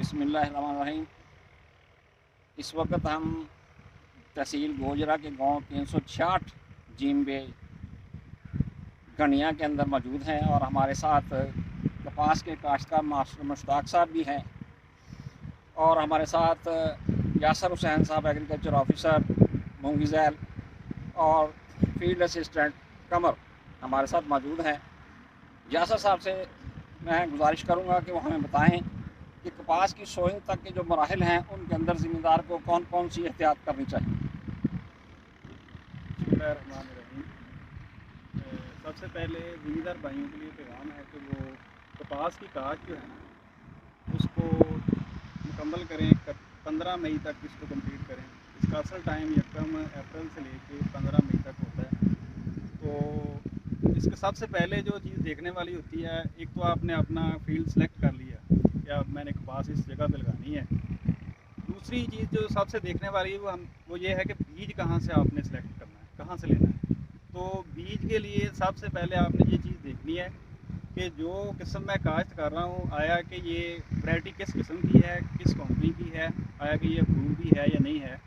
बिस्मिल्लाहिर्रहमानिर्रहीम। इस वक्त हम तहसील गोजरा के गांव 366 जीमबे गनिया के अंदर मौजूद हैं और हमारे साथ कपास के काश्तकार मास्टर मुश्ताक साहब भी हैं और हमारे साथ यासर हुसैन साहब एग्रीकल्चर ऑफिसर मूंगी झैल और फील्ड असिस्टेंट कमर हमारे साथ मौजूद हैं। यासर साहब से मैं गुजारिश करूंगा कि वो हमें बताएं कि कपास की सोइंग तक के जो मराहिल हैं उनके अंदर ज़िम्मेदार को कौन कौन सी एहतियात करनी चाहिए। बिस्मिल्लाहिर्रहमानिर्रहीम। सबसे पहले ज़िम्मेदार भाइयों के लिए पैगाम है कि वो कपास की काश्त जो है ना उसको मुकम्मल करें। 15 मई तक इसको कंप्लीट करें। इसका असल टाइम 1 अप्रैल से लेके 15 मई तक होता है। तो इसके सबसे पहले जो चीज़ देखने वाली होती है, एक तो आपने अपना फील्ड सेलेक्ट कर लिया कि अब मैंने कपास इस जगह पे लगानी है। दूसरी चीज़ जो सबसे देखने वाली है वो ये है कि बीज कहाँ से आपने सेलेक्ट करना है, कहाँ से लेना है। तो बीज के लिए सबसे पहले आपने ये चीज़ देखनी है कि जो किस्म मैं काश्त कर रहा हूँ, आया कि ये वैरायटी किस किस्म की है, किस कंपनी की है, आया कि ये अप्रूव भी है या नहीं है।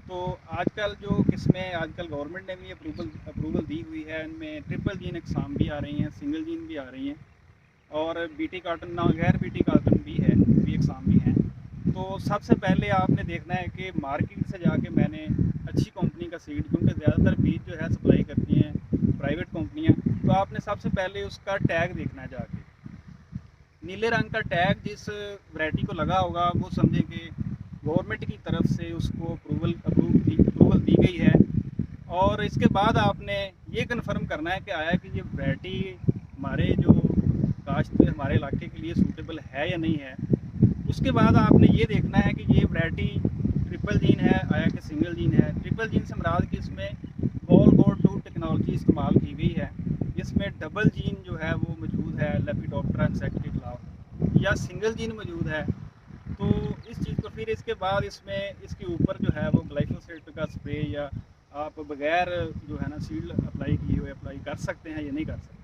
तो आजकल जो किस्में आजकल गवर्नमेंट ने भी अप्रूवल दी हुई है, इनमें ट्रिपल जीन एग्जाम भी आ रही हैं, सिंगल जीन भी आ रही हैं और बीटी कार्टन ना गैर बीटी कार्टन भी है, भी एग्जाम भी हैं। तो सबसे पहले आपने देखना है कि मार्केट से जाके मैंने अच्छी कंपनी का सीड, क्योंकि ज़्यादातर बीज जो है सप्लाई करती हैं प्राइवेट कंपनियां, तो आपने सबसे पहले उसका टैग देखना है जाके। नीले रंग का टैग जिस वैरायटी को लगा होगा वो समझे कि गवर्नमेंट की तरफ से उसको अप्रूवल दी गई है। और इसके बाद आपने ये कन्फर्म करना है कि आया कि ये वैरायटी हमारे जो काश्त हमारे इलाके के लिए सूटेबल है या नहीं है। उसके बाद आपने ये देखना है कि ये वैरायटी ट्रिपल जीन है, आया कि सिंगल जीन है। ट्रिपल जीन से मुराद कि इसमें बॉल गोल्ड 2 टेक्नोलॉजी इस्तेमाल की गई है। इसमें डबल जीन जो है वो मौजूद है लेपिडोप्टेरा इंसेक्ट के खिलाफ, या सिंगल जीन मौजूद है। तो इस चीज़ को फिर इसके बाद इसमें इसके ऊपर जो है वो ग्लाइफोसेट का स्प्रे या आप बगैर जो है ना सीड अप्लाई किए हुए अप्लाई कर सकते हैं या नहीं कर सकते।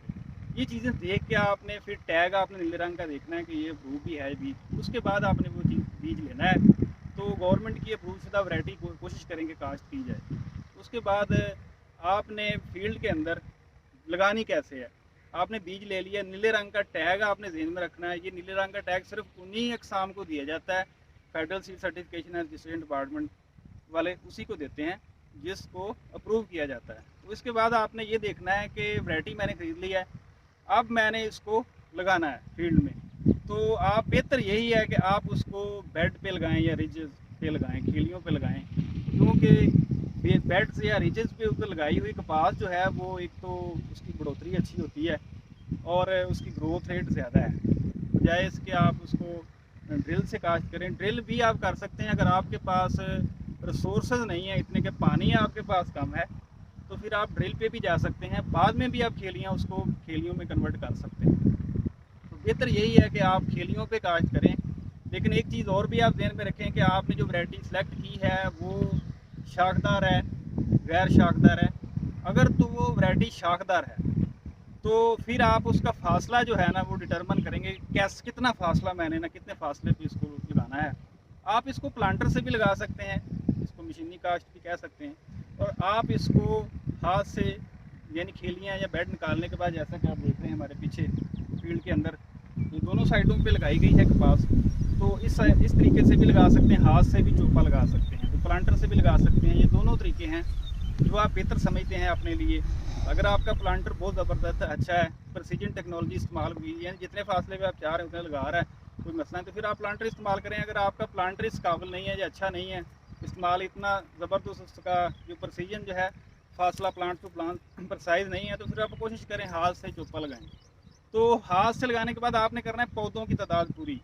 ये चीज़ें देख के आपने फिर टैग आपने नीले रंग का देखना है कि ये अप्रूव भी है बीज। उसके बाद आपने वो चीज़ बीज लेना है। तो गवर्नमेंट की अप्रूव शुदा वैरायटी को कोशिश करेंगे काश्त की जाए। उसके बाद आपने फील्ड के अंदर लगानी कैसे है, आपने बीज ले लिया, नीले रंग का टैग आपने ध्यान में रखना है। ये नीले रंग का टैग सिर्फ उन्हीं अक़साम को दिया जाता है, federal seed certification and registration department वाले उसी को देते हैं जिसको अप्रूव किया जाता है। तो इसके बाद आपने ये देखना है कि वैरायटी मैंने ख़रीद ली है, अब मैंने इसको लगाना है फील्ड में। तो आप बेहतर यही है कि आप उसको बेड पे लगाएं या रिजेस पे लगाएं, खेलियों पे लगाएं, क्योंकि बेड्स या रिजेस पे ऊपर लगाई हुई कपास जो है वो एक तो उसकी बढ़ोतरी अच्छी होती है और उसकी ग्रोथ रेट ज़्यादा है। बजाय इसके आप उसको ड्रिल से काश्त करें। ड्रिल भी आप कर सकते हैं अगर आपके पास रिसोर्सेज नहीं है इतने के, पानी आपके पास कम है, तो फिर आप ड्रिल पे भी जा सकते हैं। बाद में भी आप खेलियों में कन्वर्ट कर सकते हैं। तो बेहतर यही है कि आप खेलियों पे काश्त करें। लेकिन एक चीज़ और भी आप ध्यान में रखें कि आपने जो वैरायटी सेलेक्ट की है वो शाखदार है, गैर शाखदार है। अगर तो वो वैरायटी शाखदार है तो फिर आप उसका फासला जो है ना वो डिटरमिन करेंगे कितना फासला मैंने ना कितने फासले पे इसको लगाना है। आप इसको प्लांटर से भी लगा सकते हैं, इसको मशीनी काश्त भी कह सकते हैं, और आप इसको हाथ से यानी खेलियाँ या बेड निकालने के बाद, जैसा कि आप देख रहे हैं हमारे पीछे फील्ड के अंदर ये दोनों साइडों पे लगाई गई है कपास, तो इस तरीके से भी लगा सकते हैं, हाथ से भी चोपा लगा सकते हैं, तो प्लांटर से भी लगा सकते हैं। ये दोनों तरीके हैं जो आप बेहतर समझते हैं अपने लिए। अगर आपका प्लांटर बहुत ज़बरदस्त अच्छा है, प्रिसीजन टेक्नोलॉजी इस्तेमाल हुई है, जितने फासले पे आप चाह रहे हैं उतने लगा रहा है, कोई मसला नहीं, तो फिर आप प्लांटर इस्तेमाल करें। अगर आपका प्लांटर इस काबिल नहीं है या अच्छा नहीं है इस्तेमाल, इतना ज़बरदस्त उसका जो प्रिसीजन जो है फासला प्लांट टू प्लांट प्रिसाइज नहीं है, तो फिर आप कोशिश करें हाथ से चोपा लगाएं। तो हाथ से लगाने के बाद आपने करना है पौधों की तादाद पूरी।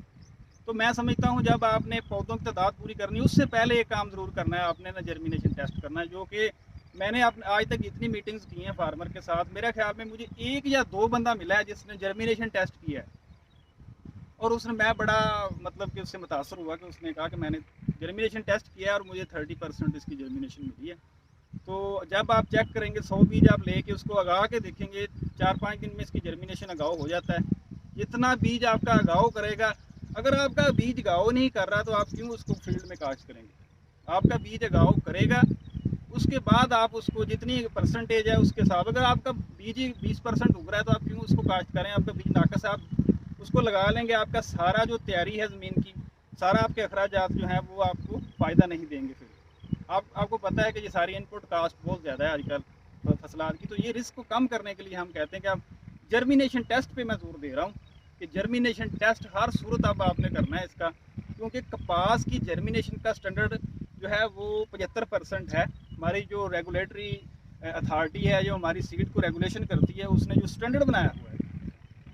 तो मैं समझता हूँ जब आपने पौधों की तादाद पूरी करनी है उससे पहले एक काम ज़रूर करना है, आपने ना जर्मिनेशन टेस्ट करना है, जो कि मैंने आज तक जितनी मीटिंग्स की हैं फार्मर के साथ, मेरे ख्याल में मुझे 1 या 2 बंदा मिला है जिसने जर्मिनेशन टेस्ट किया है। और उसने मैं बड़ा मतलब कि उससे मुतासर हुआ कि उसने कहा कि मैंने जर्मिनेशन टेस्ट किया और मुझे 30% इसकी जर्मिनेशन मिली है। तो जब आप चेक करेंगे 100 बीज आप लेके उसको उगा के देखेंगे, 4-5 दिन में इसकी जर्मिनेशन उगाव हो जाता है। जितना बीज आपका उगाव करेगा अगर आपका बीज गाँव नहीं कर रहा तो आप क्यों उसको फील्ड में काश्त करेंगे? आपका बीज गाँव करेगा, उसके बाद आप उसको जितनी परसेंटेज है उसके हिसाब, अगर आपका बीज ही 20% उग रहा है तो आप क्यों उसको काश्त करें? आपका बीज नाकस है, आप उसको लगा लेंगे, आपका सारा जो तैयारी है ज़मीन की, सारा आपके अखराजात जो हैं वो आपको फ़ायदा नहीं देंगे। फिर आपको पता है कि ये सारी इनपुट कास्ट बहुत ज़्यादा है आजकल फसलात की, तो ये रिस्क को कम करने के लिए हम कहते हैं कि आप जर्मिनेशन टेस्ट पे मैं जोर दे रहा हूँ कि जर्मिनेशन टेस्ट हर सूरत अब आपने करना है इसका, क्योंकि कपास की जर्मिनेशन का स्टैंडर्ड जो है वो 75% है। हमारी जो रेगुलेटरी अथॉरिटी है, जो हमारी सीड को रेगुलेशन करती है, उसने जो स्टैंडर्ड बनाया हुआ है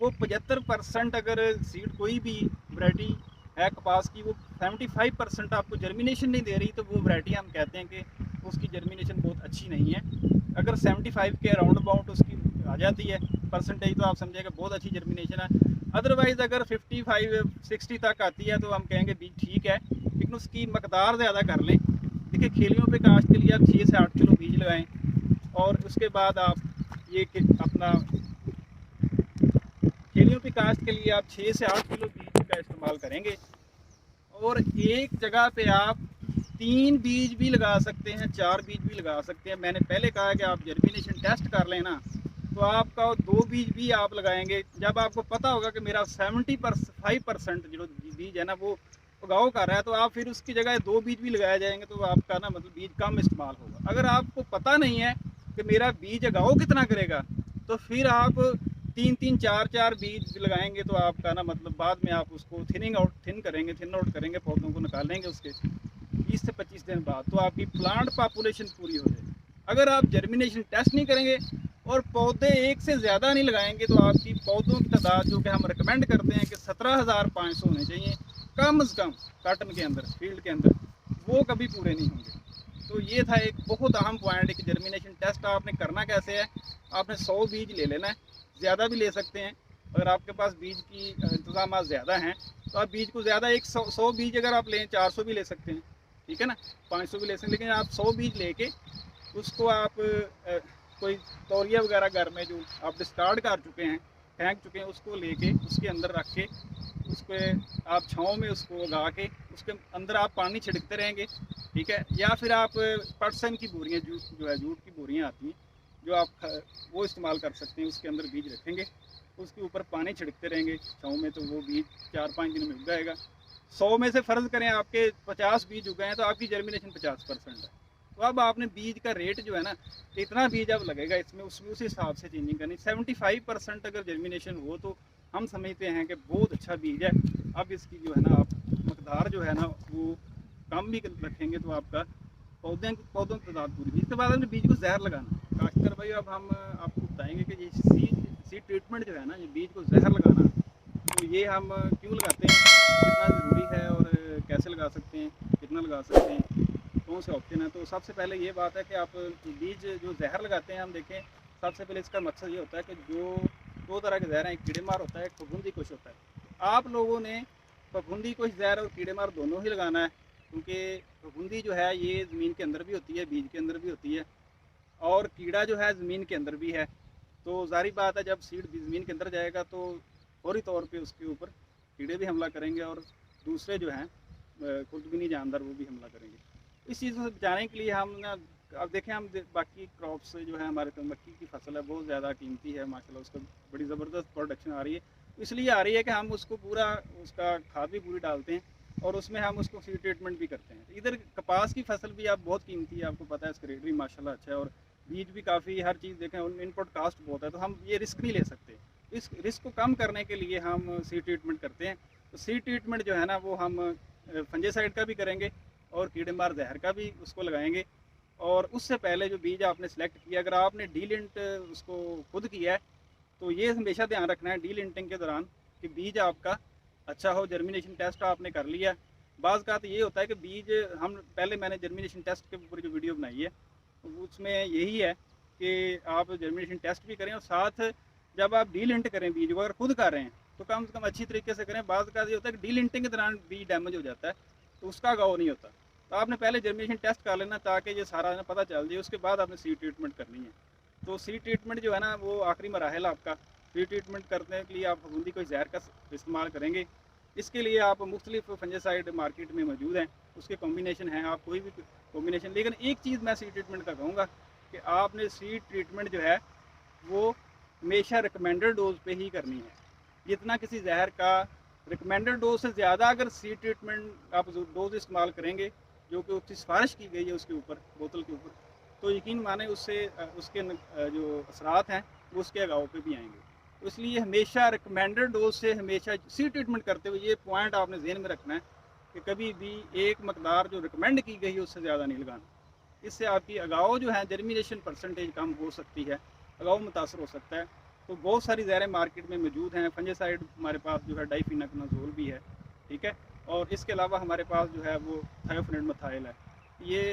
वो 75%, अगर सीड कोई भी वैरायटी है कपास की वो 75% आपको जर्मिनेशन नहीं दे रही तो वो वैरायटी हम कहते हैं कि उसकी जर्मिनेशन बहुत अच्छी नहीं है। अगर 75 के अराउंड अबाउट उसकी आ जाती है परसेंटेज तो आप समझिएगा बहुत अच्छी जर्मिनेशन है। अदरवाइज़ अगर 55-60 तक आती है तो हम कहेंगे बीज ठीक है, लेकिन उसकी मकदार ज़्यादा कर लें। देखिए खेलियों पे काश्त के लिए आप 6 से 8 किलो बीज लगाएं और उसके बाद आप ये अपना खेलियों पे काश्त के लिए आप 6 से 8 किलो बीज का इस्तेमाल करेंगे और एक जगह पे आप 3 बीज भी लगा सकते हैं, 4 बीज भी लगा सकते हैं। मैंने पहले कहा कि आप जर्मिनेशन टेस्ट कर लेना तो आपका 2 बीज भी आप लगाएंगे, जब आपको पता होगा कि मेरा 75% जो बीज है ना वो उगाव कर रहा है तो आप फिर उसकी जगह 2 बीज भी लगाए जाएंगे तो आपका ना मतलब बीज कम इस्तेमाल होगा। अगर आपको पता नहीं है कि मेरा बीज उगाव कितना करेगा तो फिर आप 3-3, 4-4 बीज लगाएंगे तो आपका ना मतलब बाद में आप उसको थिन आउट करेंगे, पौधों को निकालेंगे उसके 20 से 25 दिन बाद, तो आपकी प्लांट पॉपुलेशन पूरी हो जाएगी। अगर आप जर्मिनेशन टेस्ट नहीं करेंगे और पौधे एक से ज़्यादा नहीं लगाएंगे तो आपकी पौधों की तादाद जो कि हम रिकमेंड करते हैं कि 17,500 होने चाहिए कम से कम काटन के अंदर, फील्ड के अंदर, वो कभी पूरे नहीं होंगे। तो ये था एक बहुत अहम पॉइंट कि जर्मिनेशन टेस्ट आपने करना कैसे है। आपने 100 बीज ले लेना है, ज़्यादा भी ले सकते हैं। अगर आपके पास बीज की इंतजाम ज़्यादा हैं तो आप बीज को ज़्यादा 100 बीज अगर आप लें 400 भी ले सकते हैं, ठीक है ना, 500 भी ले सकते हैं, लेकिन आप 100 बीज लेके उसको आप कोई तौलिया वगैरह घर में जो आप डिस्कार्ड कर चुके हैं, फेंक चुके हैं, उसको लेके उसके अंदर रख के उस पर आप छाँव में उसको उगा के उसके अंदर आप पानी छिड़कते रहेंगे, ठीक है। या फिर आप पटसन की बोरियाँ जो है जूट की बोरियाँ आती हैं जो आप वो इस्तेमाल कर सकते हैं, उसके अंदर बीज रखेंगे, उसके ऊपर पानी छिड़कते रहेंगे छाँव में, तो वो बीज 4-5 दिन में उग जाएगा। 100 में से फ़र्ज़ करें आपके 50 बीज उगाए हैं तो आपकी जर्मिनेशन 50% है। तो अब आपने बीज का रेट जो है ना, इतना बीज अब लगेगा इसमें, उसमें उस हिसाब से चेंजिंग करनी। 75% अगर जर्मिनेशन हो तो हम समझते हैं कि बहुत अच्छा बीज है। अब इसकी जो है ना आप मकदार जो है ना वो कम भी रखेंगे तो आपका पौधों की तादाद पूरी। इसके बाद हमने बीज को जहर लगाना। काश्तकार भाई अब हम आपको बताएंगे कि ये सीड ट्रीटमेंट जो है ना, ये बीज को जहर लगाना, तो ये हम क्यों लगाते हैं, कितना ज़रूरी है और कैसे लगा सकते हैं, कितना लगा सकते हैं, कौन से ऑप्शन है। तो सबसे पहले ये बात है कि आप बीज जो जहर लगाते हैं, हम देखें सबसे पहले इसका मकसद ये होता है कि जो 2 तरह के जहर हैं, एक कीड़ेमार होता है, एक फफूंदी कुश होता है। आप लोगों ने फफूंदी कुश जहर और कीड़ेमार दोनों ही लगाना है, क्योंकि फफूंदी जो है ये ज़मीन के अंदर भी होती है, बीज के अंदर भी होती है, और कीड़ा जो है ज़मीन के अंदर भी है। तो ज़ाहिर बात है जब सीड ज़मीन के अंदर जाएगा तो फौरी तौर पे उसके ऊपर कीड़े भी हमला करेंगे और दूसरे जो हैं खुर्दबीनी जानदार वो भी हमला करेंगे। इस चीज़ से बचाने के लिए हम ना, अब देखें हम बाकी क्रॉप्स से जो है हमारे तो मक्की की फसल है बहुत ज़्यादा कीमती है माशाल्लाह, उसका बड़ी ज़बरदस्त प्रोडक्शन आ रही है। इसलिए आ रही है कि हम उसको पूरा उसका खाद भी पूरी डालते हैं और उसमें हम उसको सीड ट्रीटमेंट भी करते हैं। इधर कपास की फसल भी आप बहुत कीमती है, आपको पता है, इसका रेट भी माशाल्लाह अच्छा है और बीज भी काफ़ी, हर चीज़ देखें इनपुट कास्ट बहुत है, तो हम ये रिस्क नहीं ले सकते। इस रिस्क को कम करने के लिए हम सीड ट्रीटमेंट करते हैं। तो सीड ट्रीटमेंट जो है ना वो हम फंजीसाइड का भी करेंगे और कीड़ेमार जहर का भी उसको लगाएंगे। और उससे पहले जो बीज आपने सेलेक्ट किया, अगर आपने डीलिंट उसको खुद किया है तो ये हमेशा ध्यान रखना है डीलिंटिंग के दौरान कि बीज आपका अच्छा हो। जर्मिनेशन टेस्ट आपने कर लिया। बाज़ का तो ये होता है कि बीज हम पहले, मैंने जर्मिनेशन टेस्ट के ऊपर जो वीडियो बनाई है उसमें यही है कि आप जर्मिनेशन टेस्ट भी करें और साथ जब आप डीलिंट करें बीज को, अगर खुद कर रहे हैं तो कम से कम अच्छी तरीके से करें। बाज़ का ये होता है कि डीलिंटिंग के दौरान बीज डैमेज हो जाता है तो उसका गाँव नहीं होता। तो आपने पहले जर्मिनेशन टेस्ट कर लेना ताकि ये सारा ना पता चल जाए, उसके बाद आपने सीड ट्रीटमेंट करनी है। तो सीड ट्रीटमेंट जो है ना वो आखिरी मराहल आपका। सीड ट्रीटमेंट करने के लिए आप फफूंदी कोई जहर का इस्तेमाल करेंगे इसके लिए आप मुख्तलिफ फंजासाइड मार्केट में मौजूद हैं, उसके कॉम्बिनेशन हैं, आप कोई भी कॉम्बिनेशन। लेकिन एक चीज़ मैं सीड ट्रीटमेंट का कहूँगा कि आपने सीड ट्रीटमेंट जो है वो हमेशा रिकमेंडेड डोज पे ही करनी है। जितना किसी जहर का रिकमेंडेड डोज से ज़्यादा अगर सीड ट्रीटमेंट आप डोज इस्तेमाल करेंगे जो कि उसकी सिफारिश की गई है उसके ऊपर, बोतल के ऊपर, तो यकीन माने उससे उसके जो असरात हैं वो उसके अगाव पे भी आएंगे। तो इसलिए हमेशा रिकमेंडेड डोज से हमेशा सीड ट्रीटमेंट करते हुए ये पॉइंट आपने ज़हन में रखना है कि कभी भी एक मकदार जो रिकमेंड की गई है उससे ज़्यादा नहीं लगाना। इससे आपकी अगाव जो है जर्मिनेशन परसेंटेज कम हो सकती है, अगाव मुतासर हो सकता है। तो बहुत सारी ज़हरें मार्केट में मौजूद हैं। फंजासाइड हमारे पास जो है डाइफिनाकनाजोल भी है, ठीक है, और इसके अलावा हमारे पास जो है वो थायोफेनेट मिथाइल है। ये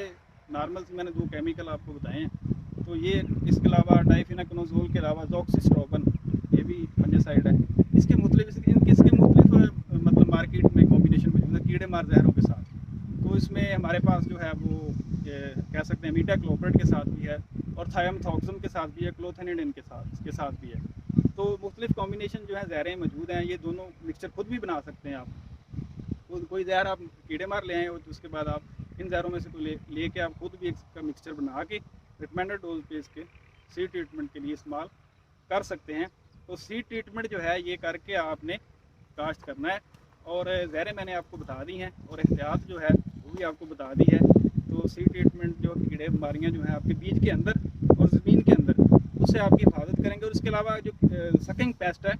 नॉर्मल से मैंने 2 केमिकल आपको बताए हैं। तो ये इसके अलावा डाइफिनाकनाजोल के अलावा डॉक्सिस्ट्रोबिन ये भी फंजासाइड है। इसके मुख्तलिफ मतलब मार्केट में कॉम्बिनेशन मौजूद है कीड़े मार जहरों के साथ। तो इसमें हमारे पास जो है वो कह सकते हैं मीटाक्लोप्रिड के साथ भी है और थायमथॉक्सम के साथ भी है, क्लोथिनिडिन के साथ भी है। तो मुख्तलिफ कॉम्बिनेशन जो है ज़हरें मौजूद हैं। ये दोनों मिक्सचर खुद भी बना सकते हैं आप। कोई ज़हर आप कीड़े मार ले आएँ और उसके बाद आप इन ज़हरों में से कोई ले के आप खुद भी इसका मिक्सचर बना के रिकमेंडेड डोज पे इसके सीड ट्रीटमेंट के लिए इस्तेमाल कर सकते हैं। तो सीड ट्रीटमेंट जो है ये करके आपने काश्त करना है। और ज़हरें मैंने आपको बता दी हैं और एहतियात जो है वो भी आपको बता दी है। तो सीड ट्रीटमेंट जो कीड़े बीमारियाँ जो हैं आपके बीज के अंदर और ज़मीन के अंदर उससे आपकी हिफाजत करेंगे। और इसके अलावा जो सकिंग पेस्ट है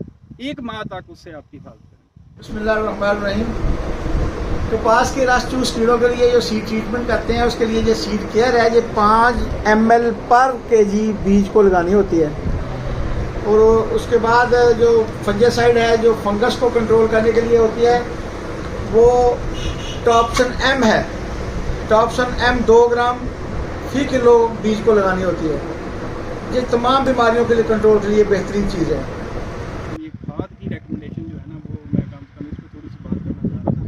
1 माह तक उससे आपकी हिफाजत करेंगे। बिस्मिल्लाहिर्रहमानिर्रहीम। कपास के रस चूस कीड़ों के लिए जो सीड ट्रीटमेंट करते हैं उसके लिए जो सीड केयर है ये 5 ml पर kg बीज को लगानी होती है। और उसके बाद जो फंजासाइड है जो फंगस को कंट्रोल करने के लिए होती है वो टॉप्सन M है। टॉप्सन M 2 ग्राम फी किलो बीज को लगानी होती है। ये तमाम बीमारियों के लिए कंट्रोल के लिए बेहतरीन चीज़ है। ये खाद की रिकमेंडेशन जो है ना वो मैं कम इस पर थोड़ी सी बात करना चाह रहा था।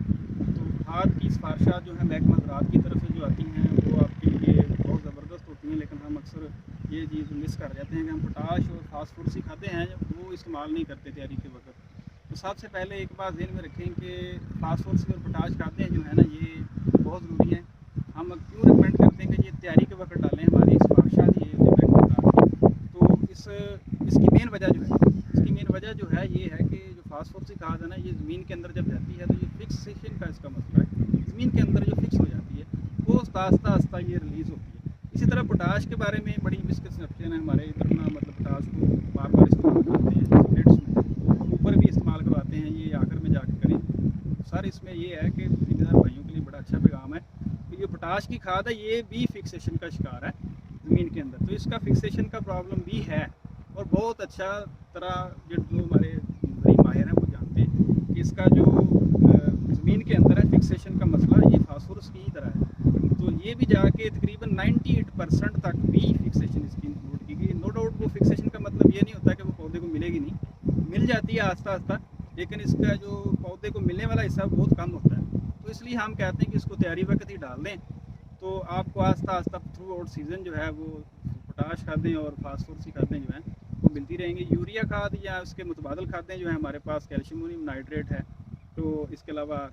तो खाद की सिफारिशात जो है महकमा ज़राअत की तरफ से जो आती हैं वो आपके लिए बहुत ज़बरदस्त होती हैं। लेकिन हम अक्सर ये चीज़ मिस कर जाते हैं कि हम पोटाश और फास्फोरस खाते हैं वो इस्तेमाल नहीं करते तैयारी के वक्त। तो सबसे पहले एक बात ध्यान में रखें कि फास्फोरस और पोटाश खाते हैं जो है ना ये बहुत ज़रूरी है। हम क्यों रिकमेंड करते हैं कि ये तैयारी के वक्त डालें, हमारी सिफारिशात ये तो इसकी मेन वजह जो है ये है कि जो फास्फोरस खाद है ना ये ज़मीन के अंदर जब जाती है तो ये फिक्सेशन का इसका मसला है। ज़मीन के अंदर जो फिक्स हो जाती है वो आस्ता ये रिलीज़ होती है। इसी तरह पोटाश के बारे में बड़ी मिसकंसेप्शन है हमारे इधर ना, मतलब पोटाश को बार इस्तेमाल करते हैं सिगरेट्स में, ऊपर भी इस्तेमाल करवाते हैं, ये आखिर में जाकर करें। सर इसमें ये है कि ज़मींदार भाइयों के लिए बड़ा अच्छा पैगाम है कि ये पोटाश की खाद है ये भी फिक्सेशन का शिकार है ज़मीन के अंदर। तो इसका फिक्सेशन का प्रॉब्लम भी है और बहुत अच्छा तरह जो हमारे भाई माहिर हैं वो जानते हैं कि इसका जो ज़मीन के अंदर है फिक्सेशन का मसला ये फास्फोरस की ही तरह है। तो ये भी जाके तकरीबन 98% तक भी फिक्सेशन इसकी नोट की गई। नो डाउट वो फिक्सेशन का मतलब ये नहीं होता कि वो पौधे को मिलेगी नहीं, मिल जाती है आस्ता, लेकिन इसका जो पौधे को मिलने वाला हिस्सा बहुत कम होता है। तो इसलिए हम कहते हैं कि इसको तैयारी वक्त ही डाल दें तो आपको आस्ता थ्रू आउट सीज़न जो है वो पोटाश खादें और फास्फोरस खादें जो हैं वो मिलती रहेंगी। यूरिया खाद या उसके मुतबादल खादें जो हैं हमारे पास कैल्शियम नाइट्रेट है, तो इसके अलावा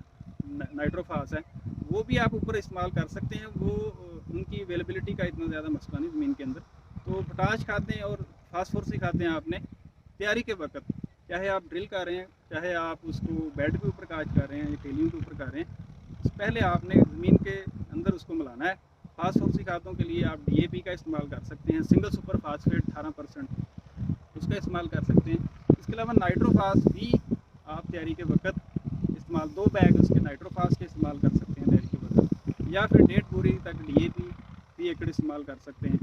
नाइट्रोफास है, वो भी आप ऊपर इस्तेमाल कर सकते हैं। वो उनकी अवेलेबिलिटी का इतना ज़्यादा मसला नहीं ज़मीन के अंदर। तो पोटाश खादें और फास्फोरस खादें आपने तैयारी के वक्त, चाहे आप ड्रिल कर रहे हैं, चाहे आप उसको बेड के ऊपर काज कर रहे हैं या टेलियों के ऊपर कर रहे हैं, पहले आपने ज़मीन के अंदर उसको मिलाना है। फास्फोरस खादों के लिए आप DAP का इस्तेमाल कर सकते हैं, सिंगल सुपर फास्फेट 18% उसका इस्तेमाल कर सकते हैं। इसके अलावा नाइट्रोफास भी आप तैयारी के वक्त इस्तेमाल 2 बैग उसके नाइट्रोफास के इस्तेमाल कर सकते हैं तैयारी के वक्त, या फिर 1.5 बोरी तक DAP भी एकड़ इस्तेमाल कर सकते हैं,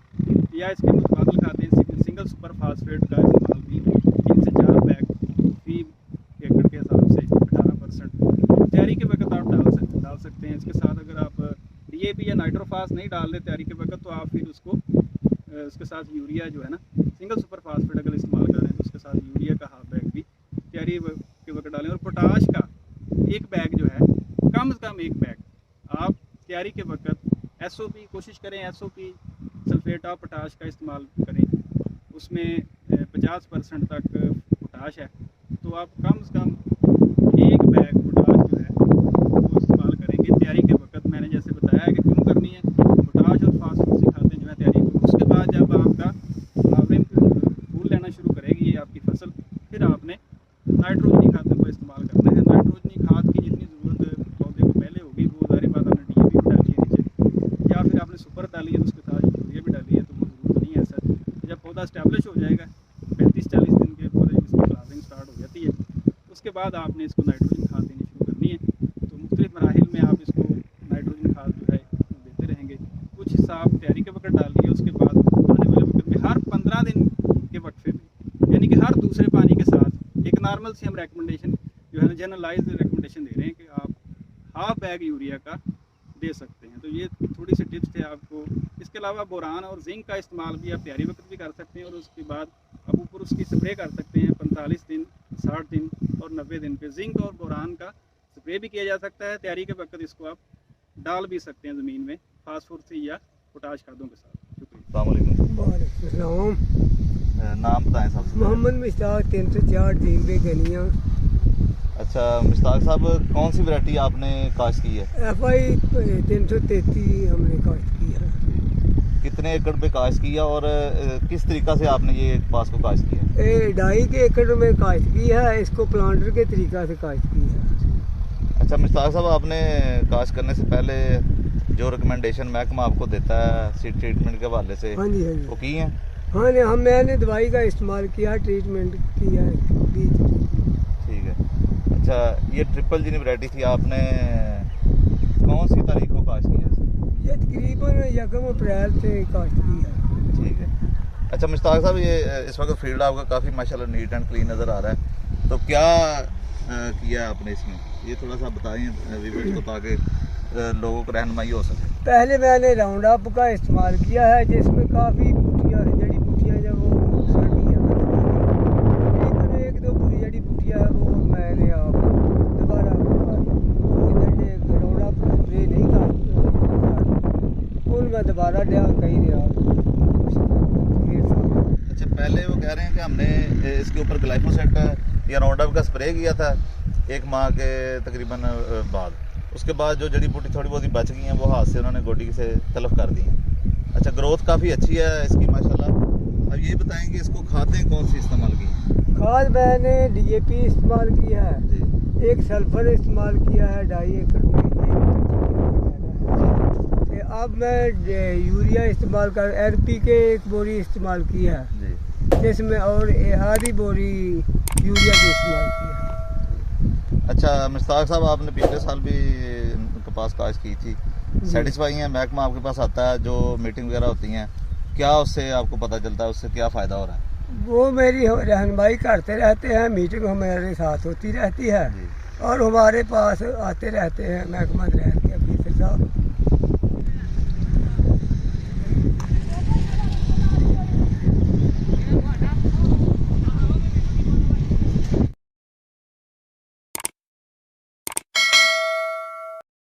या इसके मुतबादल खाते सिंगल सुपर फास्फेट का इस्तेमाल भी 3 से 4 बैग फी एकड़ के हिसाब से 18% तैयारी के वक्त आप डाल सकते हैं। इसके साथ अगर आप DAP या नाइट्रोफास नहीं डाल रहे तैयारी के वक्त तो आप फिर उसको उसके साथ यूरिया जो है ना सिंगल सुपर फास्फेट अगर इस्तेमाल कर रहे हैं तो उसके साथ यूरिया का हाफ बैग भी तैयारी के वक्त डालें। और पोटाश का 1 बैग जो है कम से कम 1 बैग आप तैयारी के वक्त SOP कोशिश करें, SOP सल्फेट ऑफ पोटाश का इस्तेमाल करें, उसमें 50% तक पोटाश है। तो आप कम से कम 1 बैग पोटाश तैयारी के वक्त मैंने जैसे बताया कि क्यों करनी है, पोटाश और फास्फोरस की खादें जो है तैयारी को। उसके बाद जब आपका फ्लावरिंग फूल लेना शुरू करेगी ये आपकी फसल, फिर आपने नाइट्रोजनी खादों को इस्तेमाल करना है। नाइट्रोजनी खाद की जितनी ज़रूरत पौधे को पहले होगी वो ज़ाहिर बात आपने DAP भी डाली है नीचे, या फिर आपने सुपर डाली है तो उसके साथ यूरिया भी डाली है, तो वो ज़रूरत नहीं है सर। जब पौधा इस्टेब्लिश हो जाएगा 35-40 दिन के ऊपर इसकी फ्लावरिंग स्टार्ट हो जाती है, उसके बाद आपने इसको नाइट्रोजन खाद देनी शुरू करनी है। तो मुख्तलिफ मराहिल में आप इसको नाइट्रोजन खाद जो है देते रहेंगे। कुछ हिस्सा आप तैयारी के वक्त डाल दिए, उसके बाद आने वाले वक्त में हर 15 दिन के वक्फे में, यानी कि हर दूसरे पानी के साथ एक नॉर्मल सी हम रिकमेंडेशन जो है ना जनरलाइज रिकमेंडेशन दे रहे हैं कि आप हाफ बैग यूरिया का दे सकते हैं। तो ये थोड़ी सी टिप्स थे आपको। इसके अलावा बोरान और जिंक का इस्तेमाल भी आप तैयारी वक्त भी कर सकते हैं, और उसके बाद आप ऊपर उसकी स्प्रे कर सकते हैं 45 दिन, 60 दिन और 90 दिन पे। जिंक और बोरान का स्प्रे भी किया जा सकता है तैयारी के वक्त, इसको आप डाल भी सकते हैं ज़मीन में फास्फोरस या पोटाश खादों के साथ। शुक्रिया। वालेकुम। नाम बताएं सबसे। मोहम्मद मुश्ताक 304 जींबे गनिया। अच्छा मुश्ताक साहब, कौन सी वैरायटी आपने काश्त की है? FI 333 हमने काश्त की है। कितने एकड़ पे काश्त किया और किस तरीका से आपने ये कपास को काश्त किया? 2.5 एकड़ में काश्त की है, इसको प्लांटर के तरीका से काश्त की है। अच्छा मुश्ताक साहब, आपने काश्त करने से पहले जो रिकमेंडेशन महकमा आपको देता है सीड ट्रीटमेंट के हवाले से, हाँ जी, हाँ जी, वो की है? हाँ मैंने दवाई का इस्तेमाल किया, ट्रीटमेंट किया है बीज। ठीक है। अच्छा ये ट्रिपल जीनी वैरायटी थी, आपने कौन सी तारीख को काश्त किया? ये तकरीबन 1 अप्रैल से काश्त की है। ठीक है। अच्छा मुश्ताक साहब, ये इस वक्त फील्ड आपका काफ़ी माशाल्लाह नीट एंड क्लीन नज़र आ रहा है, तो क्या किया है आपने इसमें, ये थोड़ा सा बताएं व्यूअर्स को ताकि लोगों को रहनुमाई हो सके। पहले मैंने राउंड अप का इस्तेमाल किया है, जिसमें काफ़ी बूटियाँ जड़ी बूटियाँ जब वो सड़ी है, तकरीबन 1-2 जड़ी बूटियाँ है वो मैंने आप दोबारा राउंड अप स्प्रे नहीं कर उनमें दोबारा दिया कई दिया। अच्छा पहले वो कह रहे हैं कि हमने इसके ऊपर ग्लाइफोसेट या राउंडअप का स्प्रे किया था 1 माह के तकरीबन बाद, उसके बाद जो जड़ी बूटी थोड़ी बहुत बच गई हैं वो हाथ से उन्होंने गोडी से तलफ कर दी हैं। अच्छा ग्रोथ काफ़ी अच्छी है इसकी माशाल्लाह। अब ये बताएं कि इसको खादें कौन सी इस्तेमाल की? खाद मैंने DAP इस्तेमाल किया है, जी। 1 सल्फर इस्तेमाल किया है 2.5 एकड़ में। अब मैं यूरिया इस्तेमाल कर NPK 1 बोरी इस्तेमाल किया है जी, जिसमें, और आधी बोरी यूरिया की इस्तेमाल किया है। अच्छा मुश्ताक साहब, आपने पिछले साल भी कपास काश्त की थी, सेटिस्फाई हैं? महकमा आपके पास आता है, जो मीटिंग वगैरह होती हैं, क्या उससे आपको पता चलता है, उससे क्या फ़ायदा हो रहा है? वो मेरी रहनुमाई करते रहते हैं, मीटिंग हमारे साथ होती रहती है जी। और हमारे पास आते रहते हैं महकमा रहते हैं ऑफिसर साहब।